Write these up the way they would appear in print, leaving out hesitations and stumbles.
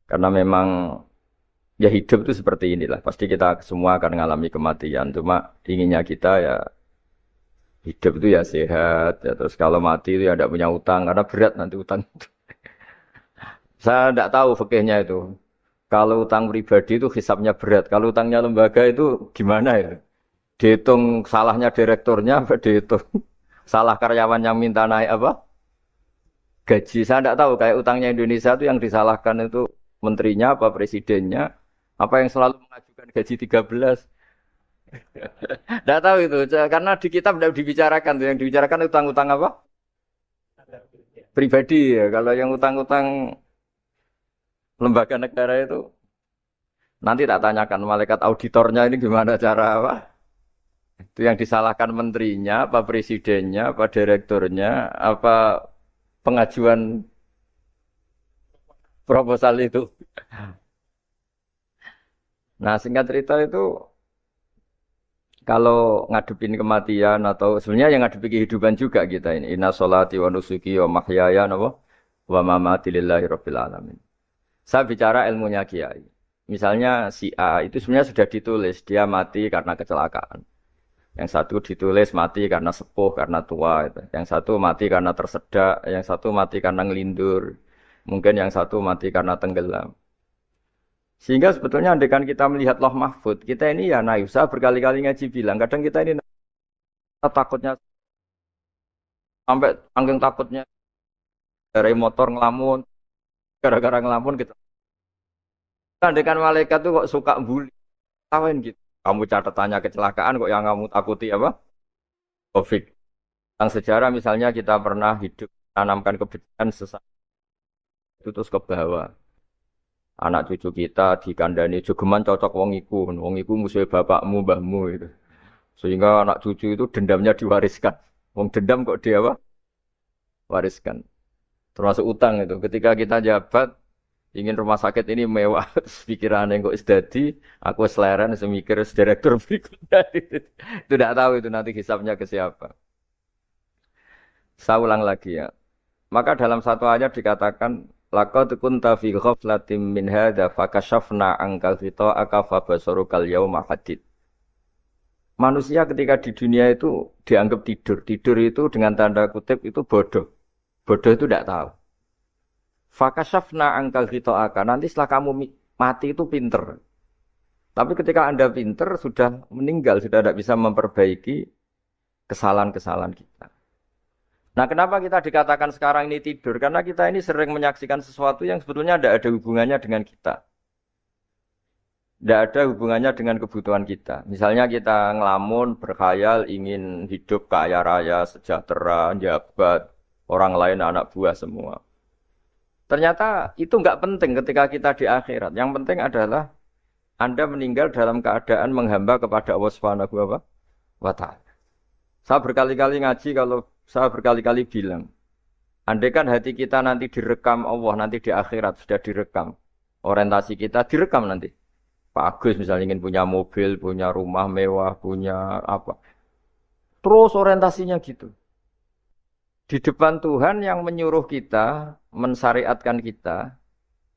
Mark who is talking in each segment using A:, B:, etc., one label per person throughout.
A: Karena memang ya hidup itu seperti inilah. Pasti kita semua akan mengalami kematian. Cuma inginnya kita ya hidup itu ya sehat. Ya, terus kalau mati itu ya tidak punya utang. Karena berat nanti utang. Saya tidak tahu fikihnya itu. Kalau utang pribadi itu hisapnya berat. Kalau utangnya lembaga itu gimana ya? Dihitung salahnya direkturnya, apa dihitung salah karyawan yang minta naik apa? Gaji. Saya tidak tahu. Kayak utangnya Indonesia itu yang disalahkan itu menterinya apa presidennya. Apa yang selalu mengajukan gaji 13. Tidak tahu itu. Karena di kitab tidak dibicarakan. Yang dibicarakan utang-utang apa? Pribadi ya. Kalau yang utang-utang lembaga negara itu nanti tak tanyakan malaikat auditornya ini gimana cara apa? Itu yang disalahkan menterinya, apa presidennya, apa direkturnya, apa pengajuan proposal itu. Nah, singkat cerita itu kalau ngadepin kematian atau sebenarnya yang ngadepi kehidupan juga kita ini. Inna sholati wa nusuki wa mahyaya wa mamati lillahi rabbil alamin. Saya bicara ilmunya kiai. Misalnya si A itu sebenarnya sudah ditulis dia mati karena kecelakaan. Yang satu ditulis mati karena sepuh, karena tua. Itu. Yang satu mati karena tersedak, yang satu mati karena ngelindur. Mungkin yang satu mati karena tenggelam. Sehingga sebetulnya andaikan kita melihat Loh Mahfud, kita ini ya naif. Saya berkali-kali ngaji bilang, kadang kita ini takutnya sampai angking takutnya dari motor ngelamun, gara-gara ngelamun gitu. Andaikan malaikat tuh kok suka bully, tawain gitu. Kamu catatannya kecelakaan kok yang kamu takuti apa? Covid. Yang sejarah misalnya kita pernah hidup tanamkan kebencian sesat itu terus ke bawah. Anak cucu kita dikandani jogeman cocok wong iku musuh bapakmu, mbahmu itu. Sehingga anak cucu itu dendamnya diwariskan. Wong dendam kok dia apa? Wariskan. Termasuk utang itu. Ketika kita jabat ingin rumah sakit ini mewah, pikiran yang kok isdadi, aku seleren semikir direktur berikutnya. Itu tidak tahu itu nanti hisapnya ke siapa. Saya ulang lagi ya. Maka dalam satu ayat dikatakan laqad kunta fi ghaflatin min hadza fakashafna ankal ghita'aka fabasarukal yauma hadid. Manusia ketika di dunia itu dianggap tidur. Tidur itu dengan tanda kutip itu bodoh. Bodoh itu tidak tahu. Fakashafna ankal ghita'aka. Nanti setelah kamu mati itu pinter. Tapi ketika Anda pinter sudah meninggal, sudah tidak bisa memperbaiki kesalahan-kesalahan kita. Nah, kenapa kita dikatakan sekarang ini tidur? Karena kita ini sering menyaksikan sesuatu yang sebetulnya tidak ada hubungannya dengan kita. Tidak ada hubungannya dengan kebutuhan kita. Misalnya kita ngelamun, berkhayal, ingin hidup kaya raya, sejahtera, jabat, orang lain anak buah semua. Ternyata itu nggak penting ketika kita di akhirat. Yang penting adalah Anda meninggal dalam keadaan menghamba kepada Allah Subhanahu wa Ta'ala. Saya berkali-kali ngaji kalau saya berkali-kali bilang, andai kan hati kita nanti direkam Allah, nanti di akhirat sudah direkam. Orientasi kita direkam nanti. Pak Agus misalnya ingin punya mobil, punya rumah mewah, punya apa. Terus orientasinya gitu. Di depan Tuhan yang menyuruh kita, mensyariatkan kita,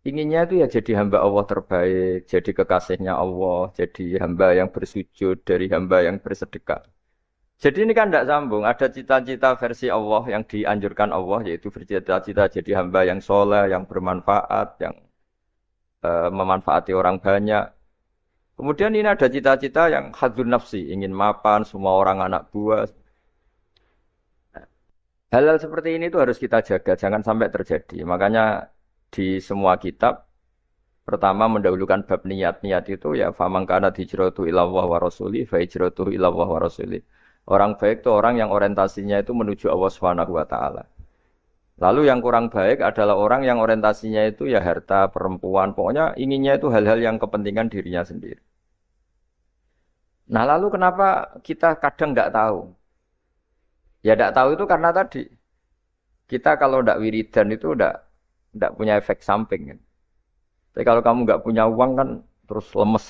A: inginnya itu ya jadi hamba Allah terbaik, jadi kekasihnya Allah, jadi hamba yang bersujud, dari hamba yang bersedekah. Jadi ini kan tidak sambung. Ada cita-cita versi Allah yang dianjurkan Allah, yaitu bercita-cita jadi hamba yang soleh, yang bermanfaat, yang memanfaati orang banyak. Kemudian ini ada cita-cita yang hadzun nafsi, ingin mapan, semua orang anak buah. Hal-hal seperti ini tuh harus kita jaga, jangan sampai terjadi. Makanya di semua kitab, pertama mendahulukan bab niat. Niat itu ya famangkana hijratu ilallah wa rasuli, fa hijratu ilallah wa rasuli. Orang baik itu orang yang orientasinya itu menuju Allah Subhanahu wa Ta'ala. Lalu yang kurang baik adalah orang yang orientasinya itu ya harta, perempuan, pokoknya inginnya itu hal-hal yang kepentingan dirinya sendiri. Nah lalu kenapa kita kadang tidak tahu? Ya tidak tahu itu karena tadi kita kalau tidak wiridan itu tidak punya efek samping kan. Tapi kalau kamu nggak punya uang kan terus lemes.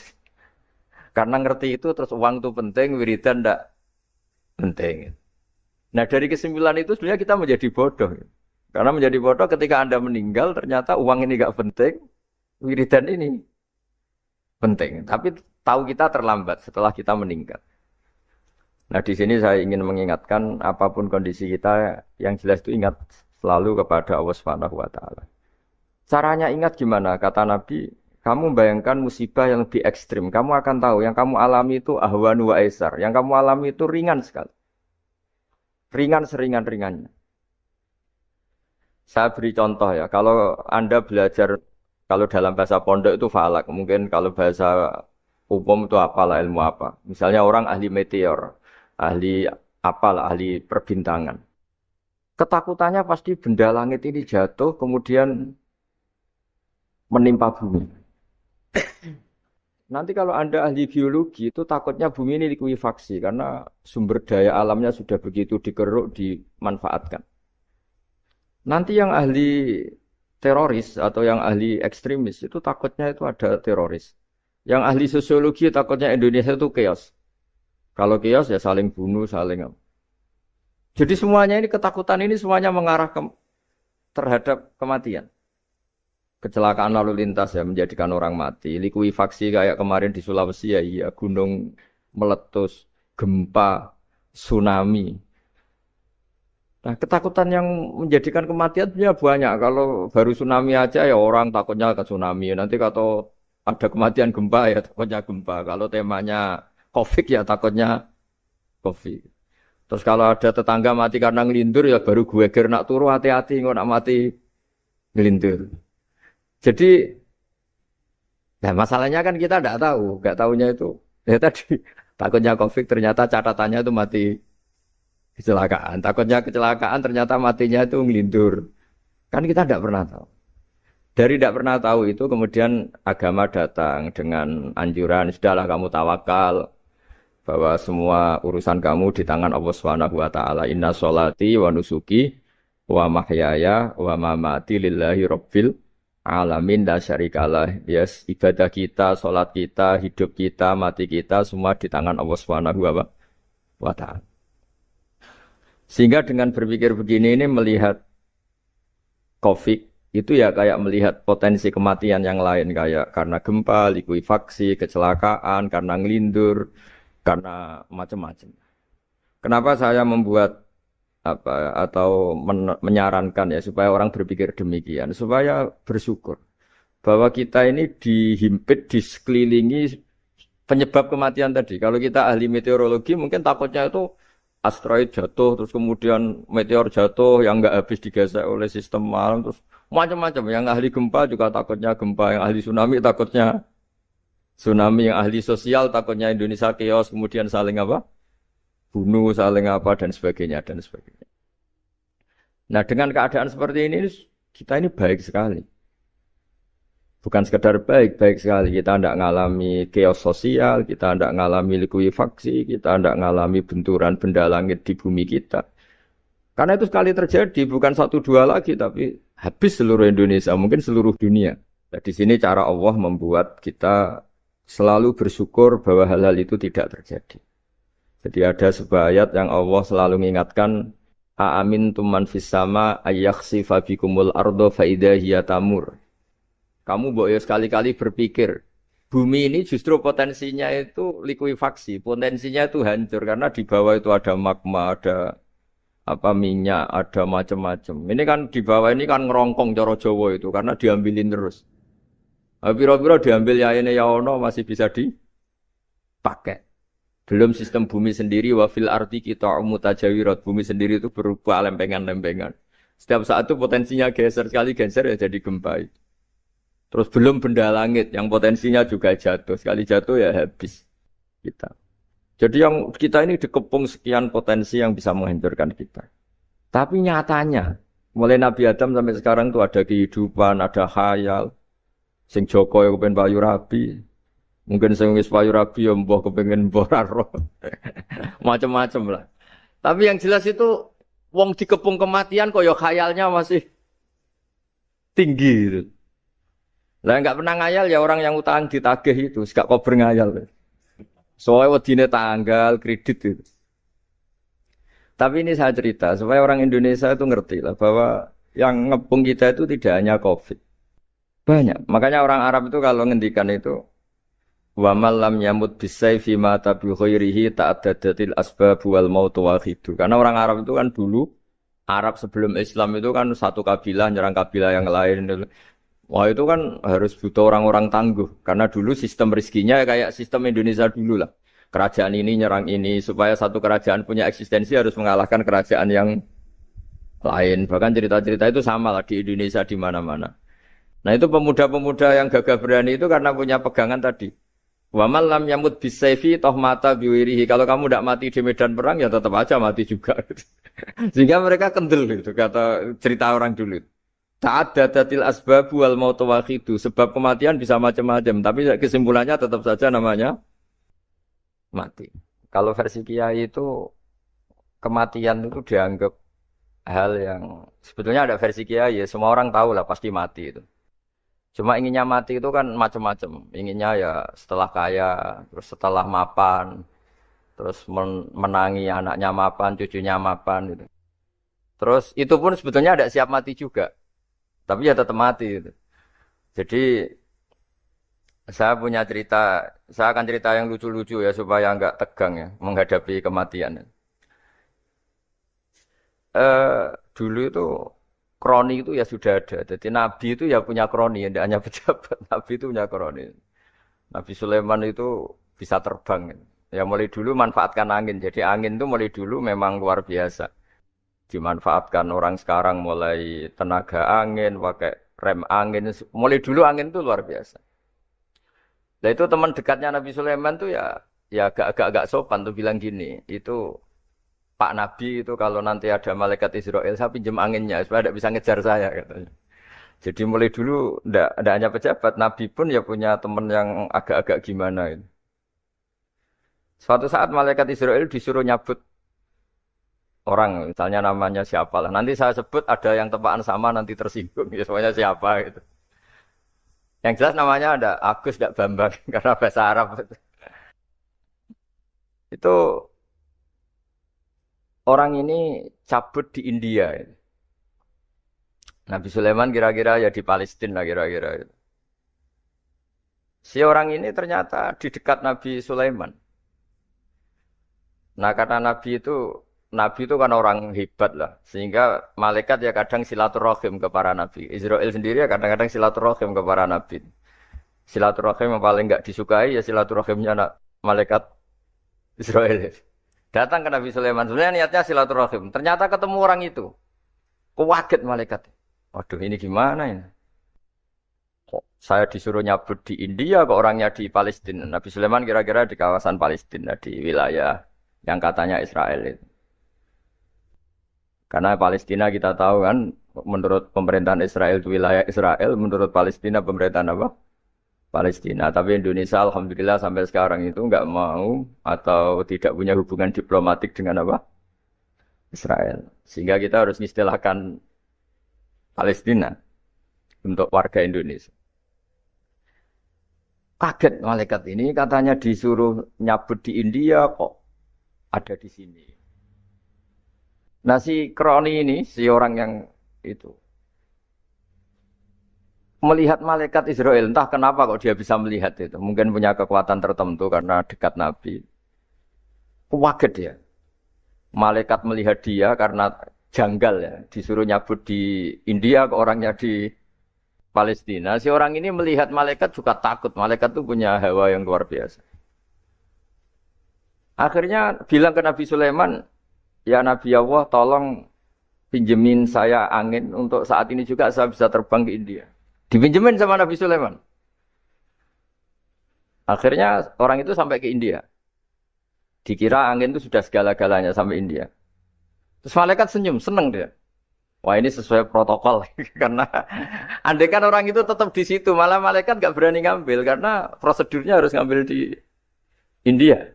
A: Karena ngerti itu terus uang itu penting, wiridan tidak penting. Nah dari kesimpulan itu sebenarnya kita menjadi bodoh. Karena menjadi bodoh ketika Anda meninggal ternyata uang ini nggak penting, wiridan ini penting. Tapi tahu kita terlambat setelah kita meninggal. Nah di sini saya ingin mengingatkan apapun kondisi kita yang jelas itu ingat selalu kepada Allah Subhanahu wa taala. Caranya ingat gimana? Kata Nabi, kamu bayangkan musibah yang lebih ekstrim. Kamu akan tahu yang kamu alami itu ahwan wa aisar. Yang kamu alami itu ringan sekali. Ringan seringan-ringannya. Saya beri contoh ya. Kalau Anda belajar, kalau dalam bahasa pondok itu falak. Mungkin kalau bahasa umum itu apalah ilmu apa. Misalnya orang ahli meteor. Ahli apalah, ahli perbintangan. Ketakutannya pasti benda langit ini jatuh kemudian menimpa bumi. Nanti kalau Anda ahli biologi itu takutnya bumi ini likuifaksi karena sumber daya alamnya sudah begitu dikeruk, dimanfaatkan. Nanti yang ahli teroris atau yang ahli ekstremis itu takutnya itu ada teroris. Yang ahli sosiologi takutnya Indonesia itu chaos. Kalau chaos ya saling bunuh, saling apa. Jadi semuanya ini ketakutan ini semuanya mengarah terhadap kematian. Kecelakaan lalu lintas ya menjadikan orang mati. Likuifaksi kayak kemarin di Sulawesi ya iya, gunung meletus, gempa, tsunami. Nah, ketakutan yang menjadikan kematian punya banyak. Kalau baru tsunami aja ya orang takutnya ke tsunami. Nanti kalau ada kematian gempa ya takutnya gempa. Kalau temanya Covid ya takutnya Covid. Terus kalau ada tetangga mati karena ngelindur ya baru gue nak turu hati-hati nggak nak mati ngelindur. Jadi, nah masalahnya kan kita tidak tahu, nggak tahunya itu. Ya tadi takutnya Covid ternyata catatannya itu mati kecelakaan. Takutnya kecelakaan ternyata matinya itu ngelindur. Kan kita tidak pernah tahu. Dari tidak pernah tahu itu kemudian agama datang dengan anjuran sudahlah kamu tawakal bahwa semua urusan kamu di tangan Allah Subhanahu wa taala. Inna sholati wa nusuki wa mahyaya wa mamati lillahi rabbil alamin la syarikalah. Yes, ibadah kita, salat kita, hidup kita, mati kita semua di tangan Allah Subhanahu wa taala. Sehingga dengan berpikir begini ini melihat Covid itu ya kayak melihat potensi kematian yang lain kayak karena gempa, likuifaksi, kecelakaan, karena ngelindur, karena macam-macam. Kenapa saya membuat atau menyarankan ya supaya orang berpikir demikian, supaya bersyukur bahwa kita ini dihimpit, disekelilingi penyebab kematian tadi. Kalau kita ahli meteorologi mungkin takutnya itu asteroid jatuh, terus kemudian meteor jatuh yang nggak habis digesek oleh sistem alam, terus macam-macam. Yang ahli gempa juga takutnya gempa, yang ahli tsunami takutnya tsunami, yang ahli sosial takutnya Indonesia chaos, kemudian saling apa? Bunuh, saling apa, dan sebagainya, dan sebagainya. Nah, dengan keadaan seperti ini, kita ini baik sekali. Bukan sekedar baik, baik sekali. Kita tidak mengalami chaos sosial, kita tidak mengalami likuifaksi, kita tidak mengalami benturan benda langit di bumi kita. Karena itu sekali terjadi, bukan satu dua lagi, tapi habis seluruh Indonesia, mungkin seluruh dunia. Nah, di sini cara Allah membuat kita selalu bersyukur bahwa hal-hal itu tidak terjadi. Jadi ada sebuah ayat yang Allah selalu mengingatkan, Aamintum man fis sama ayakhsifa bikumul ardo fa idza hiya tamur. Kamu boleh sekali-kali berpikir, bumi ini justru potensinya itu likuifaksi, potensinya itu hancur karena di bawah itu ada magma, ada apa minyak, ada macam-macam. Ini kan di bawah ini kan ngerongkong cara Jawa itu karena diambilin terus. Piro-piro diambil ya ini ya ono masih bisa dipakai. Belum sistem bumi sendiri wafil arti kita mutajawirat, bumi sendiri itu berupa lempengan-lempengan. Setiap saat itu potensinya geser, sekali geser ya jadi gempa. Terus belum benda langit yang potensinya juga jatuh, sekali jatuh ya habis kita. Jadi yang kita ini dikepung sekian potensi yang bisa menghancurkan kita. Tapi nyatanya mulai Nabi Adam sampai sekarang tuh ada kehidupan, ada khayal. Sing Joko yang kepengen payu rabi. Mungkin sing wis payu rabi ya mbah kepengin mbah roh. Macam-macam lah. Tapi yang jelas itu wong dikepung kematian kok ya khayalnya masih tinggi gitu. Lah enggak pernah ngayal ya orang yang utang ditagih itu, gak kober ngayal. Soalnya wedine tanggal kredit itu. Tapi ini saya cerita supaya orang Indonesia itu ngerti lah bahwa yang ngepung kita itu tidak hanya Covid. Banyak. Makanya orang Arab itu kalau ngendikan itu wa man lam yamut bisayfi mata bi ghairihi ta'addadatil asbab wal maut wahidu. Karena orang Arab itu kan dulu Arab sebelum Islam itu kan satu kabilah nyerang kabilah yang lain. Wah itu kan harus butuh orang-orang tangguh. Karena dulu sistem rizkinya kayak sistem Indonesia dulu lah. Kerajaan ini nyerang ini supaya satu kerajaan punya eksistensi harus mengalahkan kerajaan yang lain. Bahkan cerita-cerita itu sama lah di Indonesia di mana-mana. Nah itu pemuda-pemuda yang gagah berani itu karena punya pegangan tadi. Wa man lam yamut bisayfi toh mata biwirihi. Kalau kamu tidak mati di medan perang ya tetap aja mati juga. Sehingga mereka kendel gitu kata cerita orang dulu. Ta'addadatil asbab wal maut wahidu. Sebab kematian bisa macam-macam, tapi kesimpulannya tetap saja namanya mati. Kalau versi Kiai itu kematian itu dianggap hal yang sebetulnya ada versi Kiai ya semua orang tahu lah pasti mati itu. Cuma inginnya mati itu kan macam-macam. Inginnya ya setelah kaya, terus setelah mapan, terus menangi anaknya mapan, cucunya mapan gitu. Terus itu pun sebetulnya ada siap mati juga. Tapi ya tetap mati gitu. Jadi saya punya cerita, saya akan cerita yang lucu-lucu ya supaya enggak tegang ya menghadapi kematian. Dulu itu kroni itu ya sudah ada. Jadi Nabi itu ya punya kroni, tidak hanya pejabat. Nabi itu punya kroni. Nabi Sulaiman itu bisa terbang. Ya mulai dulu manfaatkan angin. Jadi angin itu mulai dulu memang luar biasa. Dimanfaatkan orang sekarang mulai tenaga angin, pakai rem angin. Mulai dulu angin itu luar biasa. Nah itu teman dekatnya Nabi Sulaiman tuh ya agak sopan tuh bilang gini. Itu Pak Nabi itu kalau nanti ada malaikat Israel saya pinjam anginnya supaya tidak bisa ngejar saya katanya. Jadi mulai dulu ndak hanya pejabat, Nabi pun ya punya teman yang agak-agak gimana itu. Suatu saat malaikat Israel disuruh nyabut orang, misalnya namanya siapa lah. Nanti saya sebut ada yang tepaan sama nanti tersinggung, ya semuanya siapa gitu. Yang jelas namanya ada Agus tidak Bambang karena bahasa Arab. Itu orang ini cabut di India. Nabi Sulaiman kira-kira ya di Palestina lah kira-kira. Si orang ini ternyata di dekat Nabi Sulaiman. Nah karena Nabi itu kan orang hebat lah. Sehingga malaikat ya kadang silaturahim ke para Nabi. Israel sendiri ya kadang-kadang silaturahim ke para Nabi. Silaturahim yang paling enggak disukai ya silaturahimnya malaikat Israel. Datang ke Nabi Sulaiman. Sebenarnya niatnya silaturahim. Ternyata ketemu orang itu. Kaget malaikat. Waduh ini gimana ini? Kok saya disuruh nyabut di India kok orangnya di Palestina. Nabi Sulaiman kira-kira di kawasan Palestina. Di wilayah yang katanya Israel itu. Karena Palestina kita tahu kan. Menurut pemerintahan Israel itu wilayah Israel. Menurut Palestina pemerintahan apa? Palestina. Tapi Indonesia alhamdulillah sampai sekarang itu enggak mau atau tidak punya hubungan diplomatik dengan apa? Israel. Sehingga kita harus mengistilahkan Palestina untuk warga Indonesia. Kaget malaikat ini katanya disuruh nyabut di India kok ada di sini. Nah si Kroni ini, si orang yang itu melihat malaikat Israel, entah kenapa kok dia bisa melihat itu. Mungkin punya kekuatan tertentu karena dekat Nabi. Kaget ya. Malaikat melihat dia karena janggal ya. Disuruh nyabut di India ke orangnya di Palestina. Si orang ini melihat malaikat juga takut. Malaikat itu punya hawa yang luar biasa. Akhirnya bilang ke Nabi Sulaiman, ya Nabi Allah tolong pinjemin saya angin untuk saat ini juga saya bisa terbang ke India. Dipinjemin sama Nabi Sulaiman. Akhirnya orang itu sampai ke India. Dikira angin itu sudah segala-galanya sampai India. Terus malaikat senyum, seneng dia. Wah ini sesuai protokol. Karena andai kan orang itu tetap di situ, malah malaikat gak berani ngambil. Karena prosedurnya harus ngambil di India.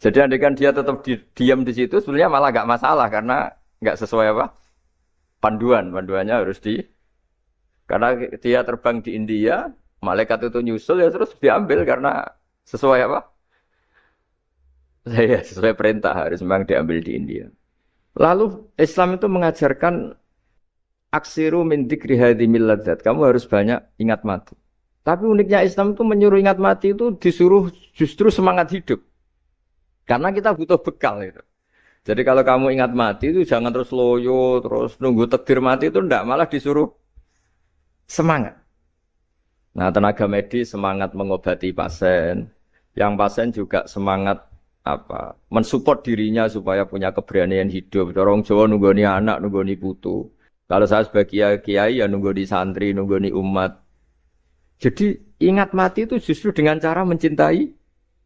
A: Jadi andai kan dia tetap diam di situ, sebenarnya malah gak masalah. Karena gak sesuai apa? Panduannya harus karena dia terbang di India, malaikat itu nyusul ya terus diambil karena sesuai apa? Saya sesuai perintah harus memang diambil di India. Lalu Islam itu mengajarkan aksiru min dzikri hadhimil ladzat. Kamu harus banyak ingat mati. Tapi uniknya Islam itu menyuruh ingat mati itu disuruh justru semangat hidup. Karena kita butuh bekal itu. Jadi kalau kamu ingat mati itu jangan terus loyo, terus nunggu takdir mati itu enggak, malah disuruh semangat. Nah, tenaga medis semangat mengobati pasien. Yang pasien juga semangat mensupport dirinya supaya punya keberanian hidup. Orang Jawa nunggoni anak, nunggoni putu. Kalau saya sebagai kiai ya nunggoni santri, nunggoni umat. Jadi ingat mati itu justru dengan cara mencintai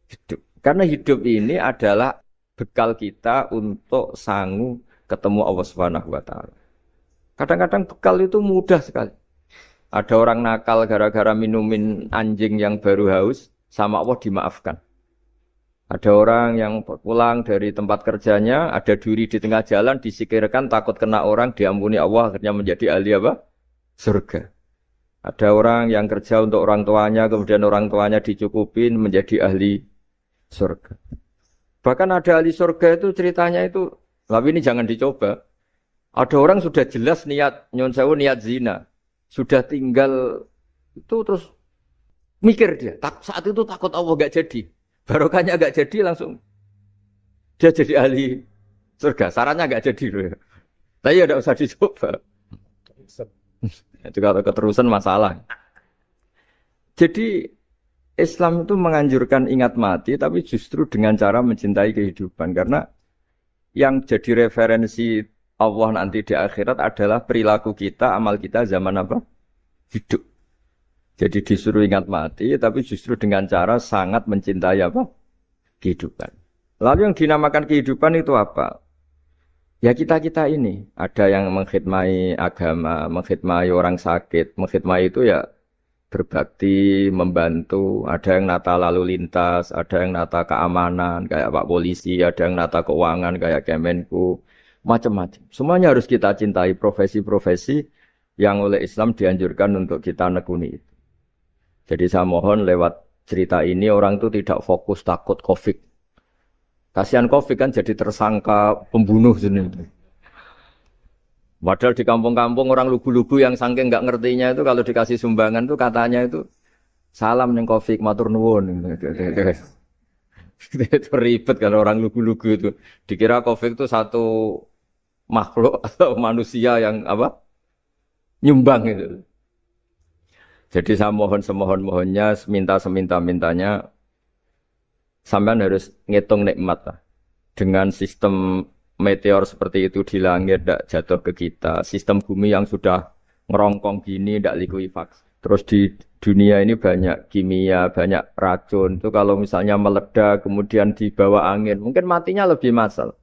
A: hidup. Karena hidup ini adalah bekal kita untuk sanggup ketemu Allah Subhanahu wa taala. Kadang-kadang bekal itu mudah sekali. Ada orang nakal gara-gara minumin anjing yang baru haus, sama Allah dimaafkan. Ada orang yang pulang dari tempat kerjanya, ada duri di tengah jalan, disikirkan takut kena orang, diampuni Allah, akhirnya menjadi ahli apa? Surga. Ada orang yang kerja untuk orang tuanya, kemudian orang tuanya dicukupin, menjadi ahli surga. Bahkan ada ahli surga itu ceritanya itu, tapi ini jangan dicoba. Ada orang sudah jelas niat, nyon sewu niat zina. Sudah tinggal itu terus mikir dia. Saat itu takut Allah gak jadi. Barokahnya gak jadi langsung dia jadi ahli surga. Sarannya gak jadi loh. Tapi ya tidak usah dicoba. Itu kalau keterusan masalah. Jadi Islam itu menganjurkan ingat mati tapi justru dengan cara mencintai kehidupan. Karena yang jadi referensi Allah nanti di akhirat adalah perilaku kita, amal kita zaman apa? Hidup. Jadi disuruh ingat mati, tapi justru dengan cara sangat mencintai apa? Kehidupan. Lalu yang dinamakan kehidupan itu apa? Ya kita-kita ini. Ada yang mengkhidmati agama, mengkhidmati orang sakit. Mengkhidmati itu ya berbakti, membantu. Ada yang nata lalu lintas, ada yang nata keamanan, kayak Pak Polisi, ada yang nata keuangan, kayak Kemenku. Macam-macam. Semuanya harus kita cintai profesi-profesi yang oleh Islam dianjurkan untuk kita nekuni itu. Jadi saya mohon lewat cerita ini orang itu tidak fokus takut COVID. Kasihan COVID kan jadi tersangka pembunuh sini. Padahal di kampung-kampung orang lugu-lugu yang saking nggak ngertinya itu kalau dikasih sumbangan itu katanya itu salam neng COVID matur nuwun. Itu ribet kalau orang lugu-lugu itu. Dikira COVID itu satu makhluk atau manusia yang apa? Nyumbang itu. Jadi saya mohon semohon-mohonnya, seminta-mintanya sampean harus ngitung nikmat lah. Dengan sistem meteor seperti itu di langit tidak jatuh ke kita, sistem bumi yang sudah ngerongkong gini tidak likuifaksi. Terus di dunia ini banyak kimia, banyak racun. Itu kalau misalnya meledak kemudian dibawa angin, mungkin matinya lebih massal.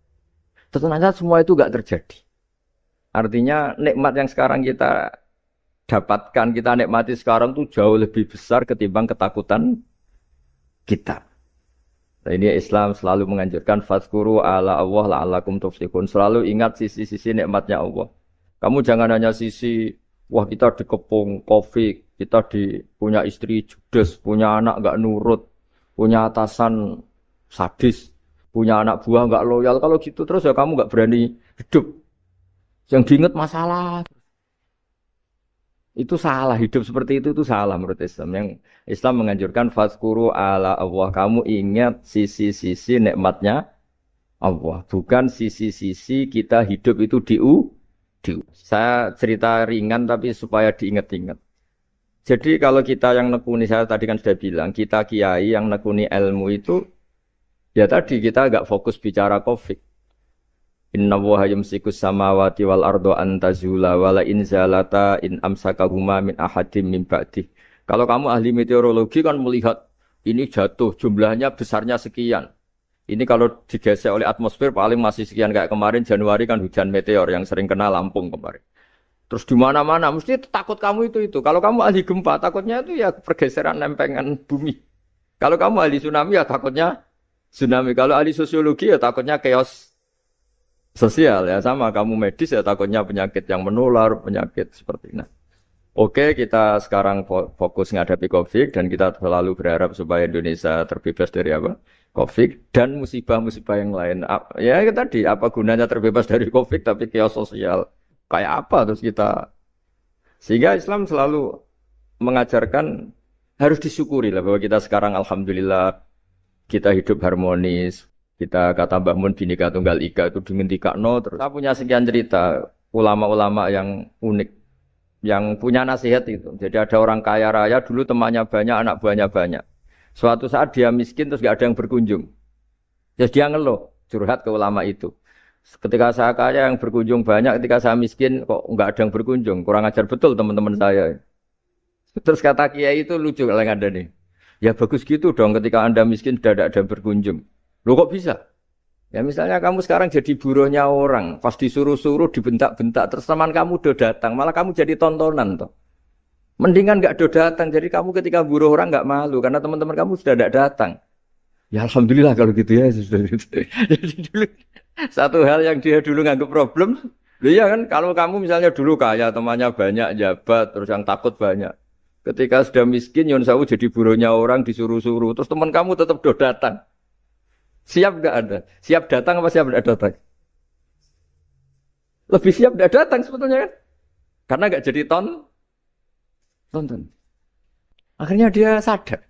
A: Ternyata semua itu enggak terjadi. Artinya nikmat yang sekarang kita dapatkan, kita nikmati sekarang itu jauh lebih besar ketimbang ketakutan kita. Nah, ini Islam selalu menganjurkan fazkuru ala Allah la'allakum tuflihun. Selalu ingat sisi-sisi nikmatnya Allah. Kamu jangan hanya sisi wah kita dikepung Covid, kita punya istri judes, punya anak enggak nurut, punya atasan sadis, punya anak buah enggak loyal. Kalau gitu terus ya kamu enggak berani hidup. Yang diingat masalah. Itu salah, hidup seperti itu salah menurut Islam. Yang Islam menganjurkan fazkuru ala Allah. Kamu ingat sisi-sisi nikmatnya Allah, bukan sisi-sisi kita hidup itu Saya cerita ringan tapi supaya diingat-ingat. Jadi kalau kita yang nekuni, saya tadi kan sudah bilang, kita kiai yang nekuni ilmu itu, ya tadi kita agak fokus bicara COVID. Inna Allaha yumsikus samawati wal ardo an tazula wala in zalata in amsakahuma min ahadim min ba'dih. Kalau kamu ahli meteorologi kan melihat ini jatuh jumlahnya besarnya sekian. Ini kalau digesek oleh atmosfer paling masih sekian kayak kemarin Januari kan hujan meteor yang sering kena Lampung kemarin. Terus di mana-mana mesti takut kamu itu. Kalau kamu ahli gempa takutnya itu ya pergeseran lempengan bumi. Kalau kamu ahli tsunami ya takutnya tsunami. Kalau ahli sosiologi ya takutnya chaos sosial ya, sama kamu medis ya takutnya penyakit yang menular, penyakit seperti ini. Oke, kita sekarang fokus menghadapi COVID dan kita selalu berharap supaya Indonesia terbebas dari apa? COVID dan musibah-musibah yang lain. Ya tadi apa gunanya terbebas dari COVID tapi chaos sosial kayak apa terus kita Sehingga Islam selalu mengajarkan harus disyukuri lah bahwa kita sekarang alhamdulillah kita hidup harmonis. Kita kata Mbah Mun Bhinneka Tunggal Ika itu dingendikakno terus. Kita punya sekian cerita ulama-ulama yang unik yang punya nasihat itu. Jadi ada orang kaya raya dulu temannya banyak, anak buahnya banyak. Suatu saat dia miskin terus gak ada yang berkunjung. Terus dia ngeluh, curhat ke ulama itu. Ketika saya kaya yang berkunjung banyak, ketika saya miskin kok nggak ada yang berkunjung. Kurang ajar betul teman-teman saya. Terus kata kiai itu lucu kalau ada nih. Ya bagus gitu dong ketika Anda miskin sudah ada yang berkunjung. Loh kok bisa? Ya misalnya kamu sekarang jadi buruhnya orang, pas disuruh-suruh, dibentak-bentak, terus teman kamu udah datang, malah kamu jadi tontonan toh. Mendingan nggak udah datang, jadi kamu ketika buruh orang nggak malu karena teman-teman kamu sudah tidak datang. Ya alhamdulillah kalau gitu ya. Jadi dulu satu hal yang dia dulu nganggap problem, iya kan kalau kamu misalnya dulu kaya, temannya banyak, jabat, terus yang takut banyak. Ketika sudah miskin, Yon Sawu jadi buruhnya orang disuruh-suruh, terus teman kamu tetap udah datang. Siap nggak ada? Siap datang apa siap nggak datang? Lebih siap nggak datang sebetulnya kan? Karena nggak jadi tonton. Akhirnya dia sadar.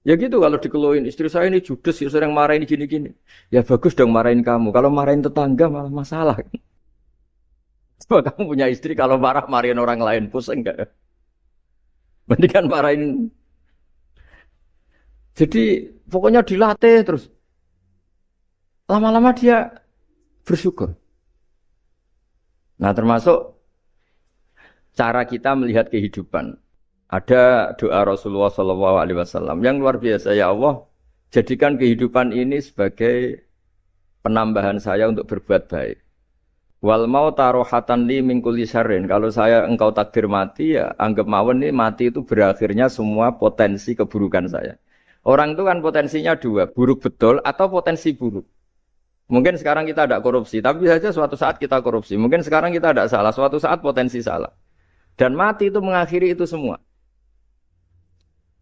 A: Ya gitu kalau dikeluhin istri saya ini judes, ya sering marahin gini-gini. Ya bagus dong marahin kamu. Kalau marahin tetangga malah masalah. Coba kamu punya istri kalau marahin orang lain pusing nggak? Mendingan marahin. Jadi pokoknya dilatih terus. Lama-lama dia bersyukur. Nah termasuk cara kita melihat kehidupan. Ada doa Rasulullah SAW yang luar biasa. Ya Allah, jadikan kehidupan ini sebagai penambahan saya untuk berbuat baik. Wal mau tarohatan li min kulli syarrin. Kalau engkau takdir mati ya anggap mawon ini mati itu berakhirnya semua potensi keburukan saya. Orang itu kan potensinya dua, buruk betul atau potensi buruk. Mungkin sekarang kita ada korupsi, tapi saja suatu saat kita korupsi. Mungkin sekarang kita ada salah, suatu saat potensi salah. Dan mati itu mengakhiri itu semua.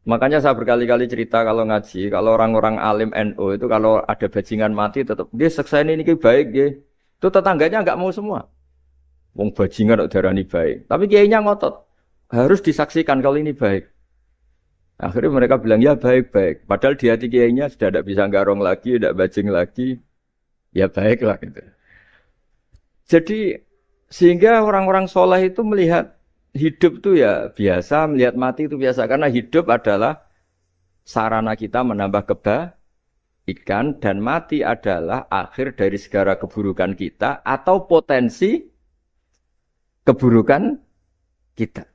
A: Makanya saya berkali-kali cerita kalau ngaji, kalau orang-orang alim NU itu kalau ada bajingan mati tetap dia seksain ini baik dia. Itu tetangganya enggak mau semua. Wong bajingan kok darani baik. Tapi kiainya ngotot. Harus disaksikan kalau ini baik. Akhirnya mereka bilang ya baik-baik. Padahal di hati kiainya sudah tidak bisa garong lagi, tidak bajing lagi. Ya baiklah gitu. Jadi sehingga orang-orang soleh itu melihat hidup itu ya biasa, melihat mati itu biasa. Karena hidup adalah sarana kita menambah kebaikan dan mati adalah akhir dari segala keburukan kita atau potensi keburukan kita.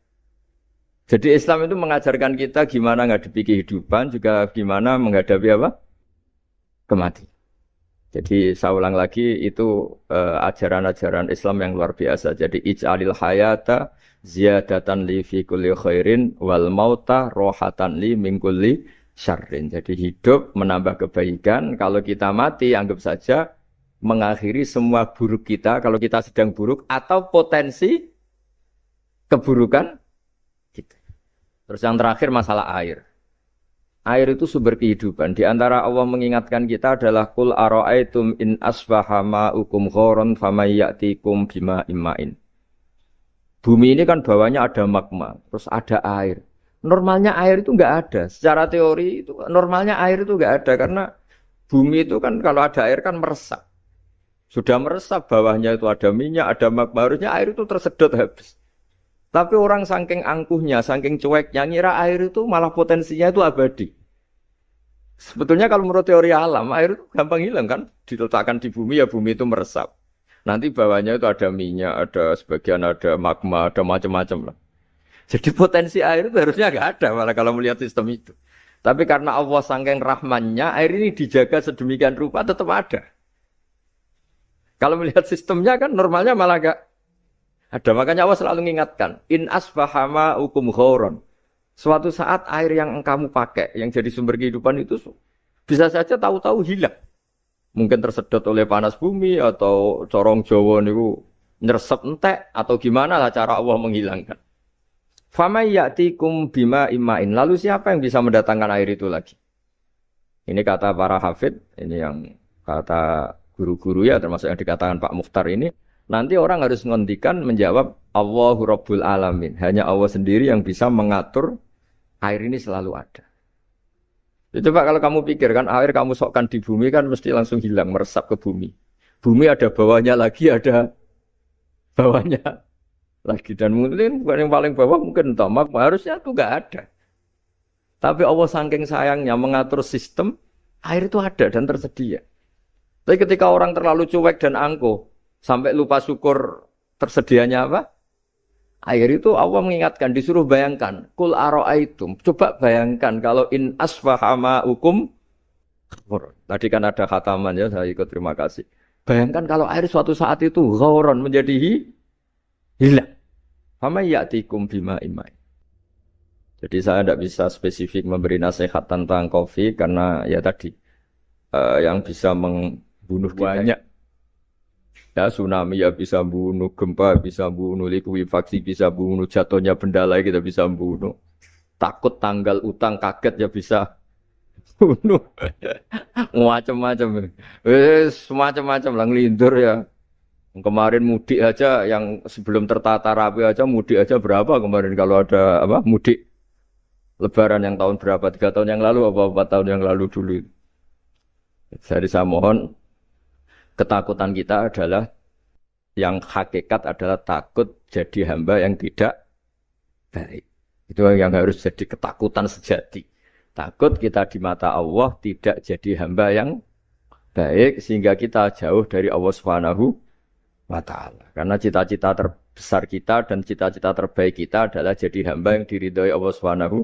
A: Jadi Islam itu mengajarkan kita gimana menghadapi kehidupan, juga gimana menghadapi apa? Kematian. Jadi saya ulang lagi itu ajaran-ajaran Islam yang luar biasa. Jadi ij'alil hayata ziyadatan li fi kulli khairin wal mauta rohatan li min kulli syarrin. Jadi hidup menambah kebaikan, kalau kita mati anggap saja mengakhiri semua buruk kita kalau kita sedang buruk atau potensi keburukan kita. Terus yang terakhir masalah air. Air itu sumber kehidupan. Di antara Allah mengingatkan kita adalah qul ara'aitum in asbaha ma'ukum ghoron famay ya'tikum bima imma'in. Bumi ini kan bawahnya ada magma, terus ada air. Normalnya air itu enggak ada. Secara teori itu normalnya air itu enggak ada karena bumi itu kan kalau ada air kan meresap. Sudah meresap bawahnya itu ada minyak, ada magma, harusnya air itu tersedot habis. Tapi orang saking angkuhnya, saking cueknya, ngira air itu malah potensinya itu abadi. Sebetulnya kalau menurut teori alam, air itu gampang hilang kan? Diletakkan di bumi, ya bumi itu meresap. Nanti bawahnya itu ada minyak, ada sebagian ada magma, ada macam-macam lah. Jadi potensi air itu harusnya nggak ada malah kalau melihat sistem itu. Tapi karena Allah saking rahmannya, air ini dijaga sedemikian rupa tetap ada. Kalau melihat sistemnya kan normalnya malah nggak ada. Makanya Allah selalu mengingatkan, in asbahama ukum ghoron. Suatu saat air yang kamu pakai, yang jadi sumber kehidupan itu bisa saja tahu-tahu hilang. Mungkin tersedot oleh panas bumi atau corong Jawa niku nyeresep entek atau gimana lah cara Allah menghilangkan. Famay ya'tikum bima imma'in. Lalu siapa yang bisa mendatangkan air itu lagi? Ini kata para hafid, ini yang kata guru-guru ya termasuk yang dikatakan Pak Mukhtar ini. Nanti orang harus ngondikan menjawab Allahu Rabbul Alamin. Hanya Allah sendiri yang bisa mengatur air ini selalu ada. Ya, coba kalau kamu pikir kan air kamu sokkan di bumi kan mesti langsung hilang, meresap ke bumi. Bumi ada bawahnya lagi, ada bawahnya lagi. Dan mungkin bukan yang paling bawah mungkin tomak, harusnya itu nggak ada. Tapi Allah saking sayangnya mengatur sistem, air itu ada dan tersedia. Tapi ketika orang terlalu cuek dan angkuh, sampai lupa syukur tersedianya apa? Air itu Allah mengingatkan, disuruh bayangkan. Kul aro'aitum. Coba bayangkan kalau in asfahama hukum. Tadi kan ada khataman ya, saya ikut terima kasih. Bayangkan kalau air suatu saat itu ghauron menjadi hilang. Fama ya'tikum bima imai. Jadi saya tidak bisa spesifik memberi nasihat tentang kopi karena ya tadi yang bisa membunuh banyak. Ya tsunami ya bisa bunuh, gempa bisa bunuh, likuifaksi bisa bunuh, jatuhnya benda lain kita bisa bunuh. Takut tanggal utang kaget ya bisa bunuh. Macam-macam. Semacam-macam lah ngelindur ya. Kemarin mudik aja yang sebelum tertata rapi aja mudik aja berapa kemarin kalau ada apa mudik Lebaran yang tahun berapa 3 tahun yang lalu apa 4 tahun yang lalu dulu. Jadi saya mohon ketakutan kita adalah yang hakikat adalah takut jadi hamba yang tidak baik. Itu yang harus jadi ketakutan sejati. Takut kita di mata Allah tidak jadi hamba yang baik sehingga kita jauh dari Allah Subhanahu wa ta'ala. Karena cita-cita terbesar kita dan cita-cita terbaik kita adalah jadi hamba yang diridhoi Allah Subhanahu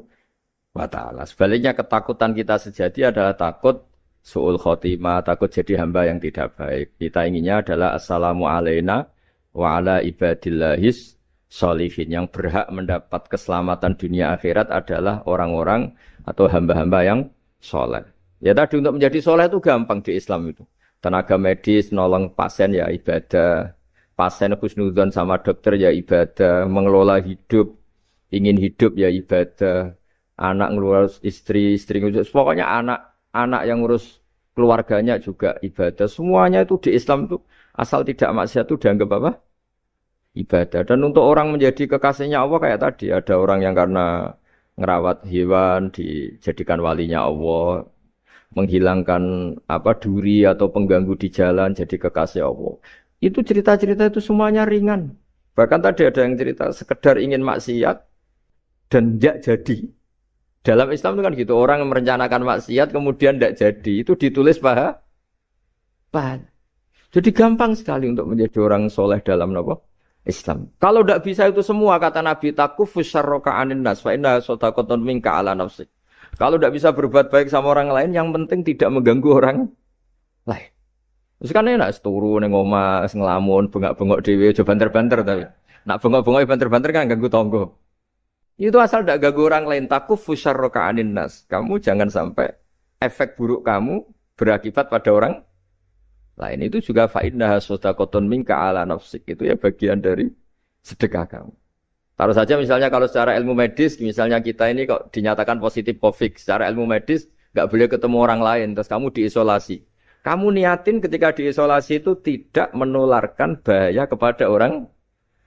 A: wa ta'ala. Sebaliknya ketakutan kita sejati adalah takut su'ul khotimah, takut jadi hamba yang tidak baik. Kita inginnya adalah assalamu alaina wa ala ibadillahis sholihin. Yang berhak mendapat keselamatan dunia akhirat adalah orang-orang atau hamba-hamba yang soleh. Ya tadi untuk menjadi soleh itu gampang di Islam itu. Tenaga medis, nolong pasien ya ibadah. Pasien husnudzon sama dokter ya ibadah. Mengelola hidup, ingin hidup ya ibadah. Anak ngurus istri, istri ngurus. Pokoknya anak yang ngurus keluarganya juga ibadah. Semuanya itu di Islam itu asal tidak maksiat itu dianggap apa? Ibadah. Dan untuk orang menjadi kekasihnya Allah kayak tadi. Ada orang yang karena ngerawat hewan dijadikan walinya Allah. Menghilangkan apa duri atau pengganggu di jalan jadi kekasih Allah. Itu cerita-cerita itu semuanya ringan. Bahkan tadi ada yang cerita sekedar ingin maksiat dan tidak jadi. Dalam Islam itu kan gitu, orang yang merencanakan maksiat kemudian tidak jadi, itu ditulis pahala. Jadi gampang sekali untuk menjadi orang soleh dalam apa? Islam. Kalau tidak bisa itu semua, kata Nabi, takufus syarroka anin nas, fa inna sodaqotun minka ala nafsik. Kalau tidak bisa berbuat baik sama orang lain, yang penting tidak mengganggu orang lain. Terus kan enak, seturu, nengoma, ngelamun, bengak-bengok dewe, coba banter-banter tapi. Nak bengok-bengok banter-banter kan ganggu tonggo. Itu asal tidak ganggu orang lain. Takufus syarroka anin nas. Kamu jangan sampai efek buruk kamu berakibat pada orang lain. Itu juga fa'innaha shadaqatun minka ala nafsik. Itu ya bagian dari sedekah kamu. Taruh saja misalnya kalau secara ilmu medis, misalnya kita ini kok dinyatakan positif COVID. Secara ilmu medis nggak boleh ketemu orang lain. Terus kamu diisolasi. Kamu niatin ketika diisolasi itu tidak menularkan bahaya kepada orang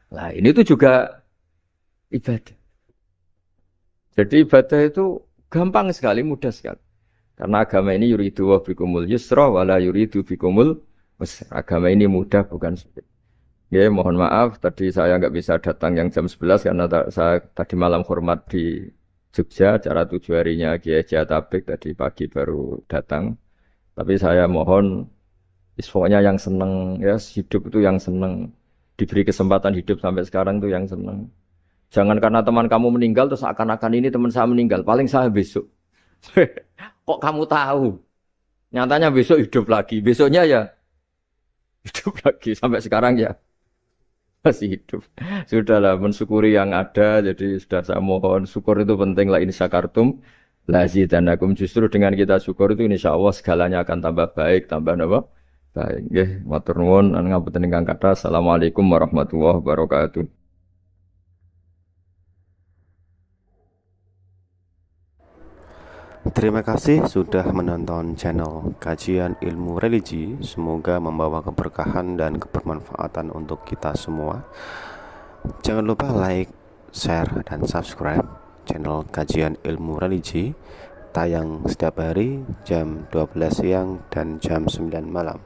A: lain. Itu juga ibadah. Jadi ibadah itu gampang sekali, mudah sekali. Karena agama ini yuridu wa bikumul yusra wala yuridu bikumul usra. Agama ini mudah bukan sulit. Ya, mohon maaf tadi saya nggak bisa datang yang jam 11 karena saya tadi malam hormat di Jogja, acara 7 harinya Kiai Haji Atabik tadi pagi baru datang. Tapi saya mohon pokoknya yang seneng ya hidup itu yang seneng, diberi kesempatan hidup sampai sekarang itu yang seneng. Jangan karena teman kamu meninggal terus akan-akan ini teman saya meninggal, paling saya besok. Kok kamu tahu? Nyatanya besok hidup lagi, besoknya ya hidup lagi sampai sekarang ya masih hidup. Sudahlah mensyukuri yang ada, jadi sudah saya mohon syukur itu penting lah ini syakartum lazidanakum. Justru dengan kita syukur itu insyaallah segalanya akan tambah baik, tambah apa? Baik. Nggih, matur nuwun ngapunten ingkang kathah. Assalamualaikum warahmatullahi wabarakatuh.
B: Terima kasih sudah menonton channel Kajian Ilmu Religi. Semoga membawa keberkahan dan kebermanfaatan untuk kita semua. Jangan lupa like, share, dan subscribe channel Kajian Ilmu Religi. Tayang setiap hari jam 12 siang dan jam 9 malam.